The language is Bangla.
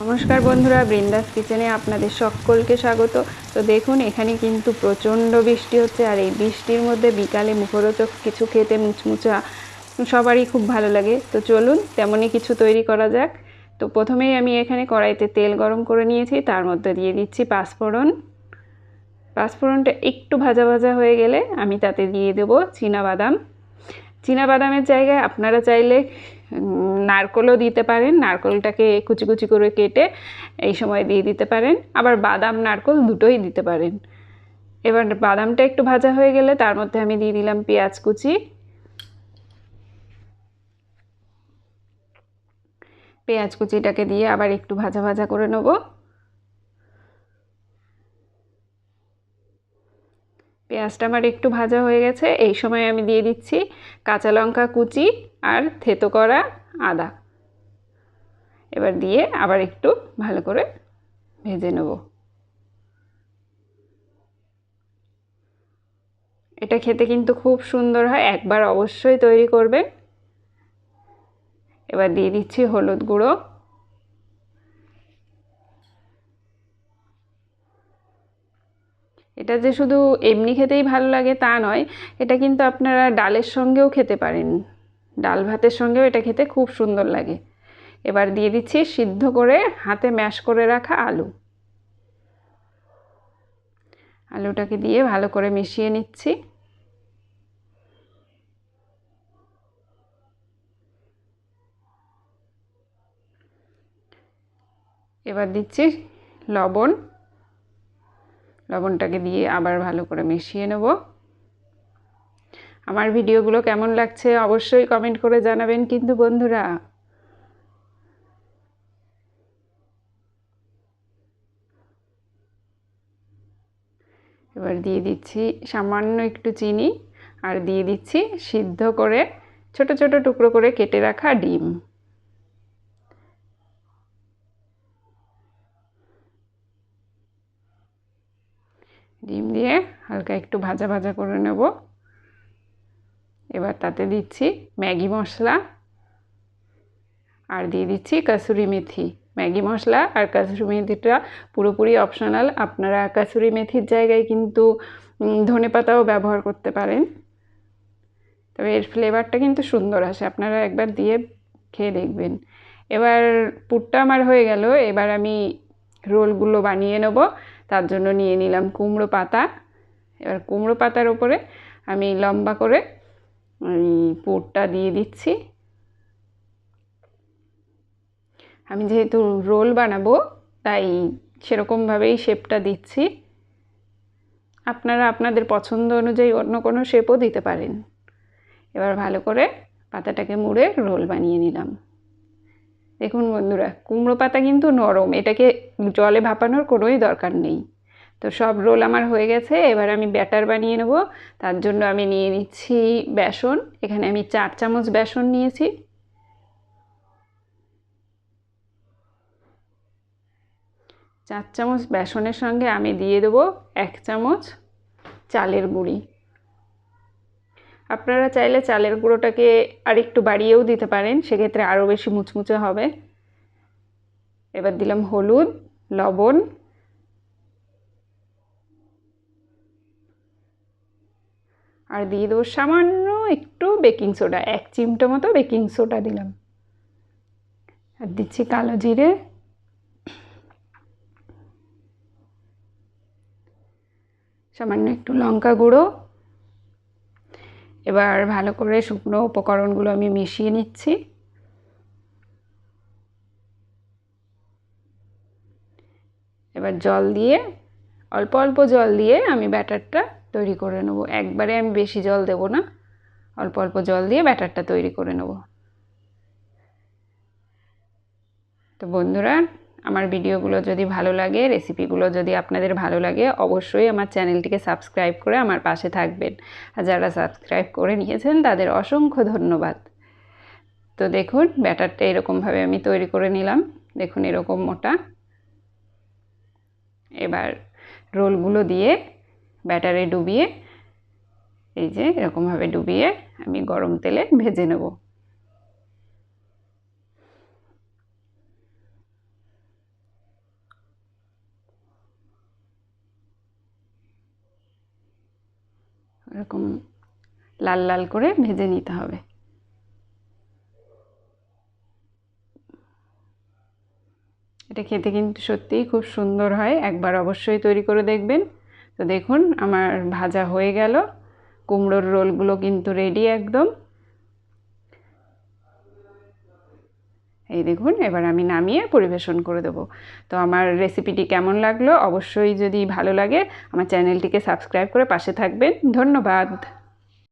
নমস্কার বন্ধুরা, বৃন্দাস কিচেনে আপনাদের সকলকে স্বাগত। তো দেখুন, এখানে কিন্তু প্রচণ্ড বৃষ্টি হচ্ছে, আর এই বৃষ্টির মধ্যে বিকালে মুখরোচক কিছু খেতে মুচমুচা সবারই খুব ভালো লাগে। তো চলুন তেমনই কিছু তৈরি করা যাক। তো প্রথমেই আমি এখানে কড়াইতে তেল গরম করে নিয়েছি, তার মধ্যে দিয়ে দিচ্ছি পাঁচফোড়ন। পাঁচফোড়নটা একটু ভাজা ভাজা হয়ে গেলে আমি তাতে দিয়ে দেব চীনাবাদাম। চীনাবাদামের জায়গায় আপনারা চাইলে নারকেলও দিতে পারেন, নারকেলটাকে কুচি কুচি করে কেটে এই সময় দিয়ে দিতে পারেন, আবার বাদাম নারকেল দুটোই দিতে পারেন। এবার বাদামটা একটু ভাজা হয়ে গেলে তার মধ্যে আমি দিয়ে দিলাম পেঁয়াজ কুচি। পেঁয়াজ কুচিটাকে দিয়ে আবার একটু ভাজা ভাজা করে নেব। পেঁয়াজটা আমার একটু ভাজা হয়ে গেছে, এই সময় আমি দিয়ে দিচ্ছি কাঁচা লঙ্কা কুচি আর থেতো করা আদা। এবার দিয়ে আবার একটু ভালো করে ভেজে নেব। এটা খেতে কিন্তু খুব সুন্দর হয়, একবার অবশ্যই তৈরি করবেন। এবার দিয়ে দিচ্ছি হলুদ গুঁড়ো। এটা যে শুধু এমনি খেতেই ভালো লাগে তা নয়, এটা কিন্তু আপনারা ডালের সঙ্গেও খেতে পারেন, ডাল ভাতের সঙ্গেও এটা খেতে খুব সুন্দর লাগে। এবার দিয়ে দিচ্ছি সিদ্ধ করে হাতে ম্যাশ করে রাখা আলু। আলুটাকে দিয়ে ভালো করে মিশিয়ে নিচ্ছি। এবার দিচ্ছি লবণ। লবণটাকে দিয়ে আবার ভালো করে মিশিয়ে নেব। আমার ভিডিওগুলো কেমন লাগছে অবশ্যই কমেন্ট করে জানাবেন কিন্তু বন্ধুরা। এবার দিয়ে দিচ্ছি সামান্য একটু চিনি, আর দিয়ে দিচ্ছি সিদ্ধ করে ছোট ছোট টুকরো করে কেটে রাখা ডিম। ডিম দিয়ে হালকা একটু ভাজা ভাজা করে নেব। এবার তাতে দিচ্ছি ম্যাগি মশলা, আর দিয়ে দিচ্ছি কাসুরি মেথি। ম্যাগি মশলা আর কাসুরি মেথিটা পুরোপুরি অপশনাল, আপনারা কাসুরি মেথির জায়গায় কিন্তু ধনেপাতাও ব্যবহার করতে পারেন, তবে এর ফ্লেভারটা কিন্তু সুন্দর আসে, আপনারা একবার দিয়ে খেয়ে দেখবেন। এবার পুরটা আমার হয়ে গেল, এবার আমি রোলগুলো বানিয়ে নেব। তার জন্য নিয়ে নিলাম কুমড়ো পাতা। এবার কুমড়ো পাতার ওপরে আমি লম্বা করে পুরটা দিয়ে দিচ্ছি। আমি যেহেতু রোল বানাবো তাই সেরকমভাবেই শেপটা দিচ্ছি, আপনারা আপনাদের পছন্দ অনুযায়ী অন্য কোনো শেপও দিতে পারেন। এবার ভালো করে পাতাটাকে মুড়ে রোল বানিয়ে নিলাম। দেখুন বন্ধুরা, কুমড়ো পাতা কিন্তু নরম, এটাকে জলে ভাপানোর কোনোই দরকার নেই। তো সব রোল আমার হয়ে গেছে, এবার আমি ব্যাটার বানিয়ে নেব। তার জন্য আমি নিয়ে নিচ্ছি বেসন। এখানে আমি 4 চামচ বেসন নিয়েছি। চার চামচ বেসনের সঙ্গে আমি দিয়ে দেবো 1 চামচ চালের গুঁড়ি। আপনারা চাইলে চালের গুঁড়োটাকে আরেকটু বাড়িয়েও দিতে পারেন, সেক্ষেত্রে আরও বেশি মুচমুচে হবে। এবার দিলাম হলুদ, লবণ, আর দিয়ে দেবো সামান্য একটু বেকিং সোডা, 1 চিমটো মতো বেকিং সোডা দিলাম। আর দিচ্ছি কালো জিরে, সামান্য একটু লঙ্কা গুঁড়ো। এবার ভালো করে শুকনো উপকরণগুলো আমি মিশিয়ে নিচ্ছি। এবার জল দিয়ে, অল্প অল্প জল দিয়ে আমি ব্যাটারটা তৈরি করে নেব। একবারে আমি বেশি জল দেব না, অল্প অল্প জল দিয়ে ব্যাটারটা তৈরি করে নেব। তো বন্ধুরা, আমার ভিডিওগুলো যদি ভালো লাগে, রেসিপিগুলো যদি আপনাদের ভালো লাগে, অবশ্যই আমার চ্যানেলটিকে সাবস্ক্রাইব করে আমার পাশে থাকবেন। আর যারা সাবস্ক্রাইব করে নিয়েছেন তাদের অসংখ্য ধন্যবাদ। তো দেখুন ব্যাটারটা এরকমভাবে আমি তৈরি করে নিলাম, দেখুন এরকম মোটা। এবার রোলগুলো দিয়ে ব্যাটারে ডুবিয়ে, এই যে এরকমভাবে ডুবিয়ে আমি গরম তেলে ভেজে নেব। এরকম লাল লাল করে ভেজে নিতে হবে। এটা খেতে কিন্তু সত্যিই খুব সুন্দর হয়, একবার অবশ্যই তৈরি করে দেখবেন। তো দেখুন আমার ভাজা হয়ে গেল, কুমড়োর রোলগুলো কিন্তু রেডি একদম। এই দেখুন এবার আমি নামিয়ে পরিবেশন করে দেবো। তো আমার রেসিপিটি কেমন লাগলো অবশ্যই যদি ভালো লাগে আমার চ্যানেলটিকে সাবস্ক্রাইব করে পাশে থাকবেন। ধন্যবাদ।